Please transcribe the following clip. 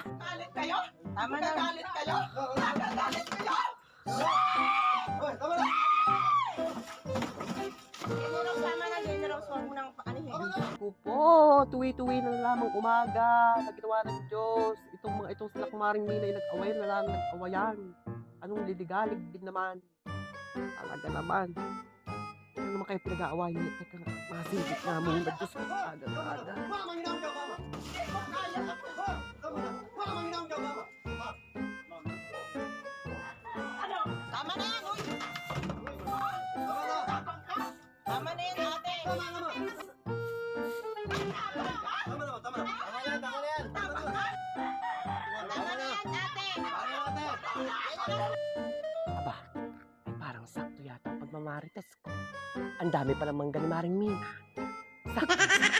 Galit kayo? Tama na. Galit kayo? Galit kayo? Hoy, tama na! General, tama na. General, huwag mo nang paanihin. Ako po, tuwi-tuwi na lamang umaga, naggawa ng Diyos. Itong sila kumaring Mina ay nag-awayan na lang, nag-awayan. Anong liligalig din naman. Talaga naman. Ano naman kayo pinag-aaway niya? Teka nga, masingit na muna. Diyos ko, aga-aga. Mama, manginang ka, mama! Tama na! Mama, manginang ka, mama! Ano? Tama na yan, uy. Tama na! Tama na yan, ate. Tama na! Tama na, tama na! Tama na yan, tama na yan! Tama na! Tama na yan, ate. Tama na, ate! Aba, ay parang sakto yata ang pagmamarites ko. Ang dami palang mangga ni Maring Mina. Sakto.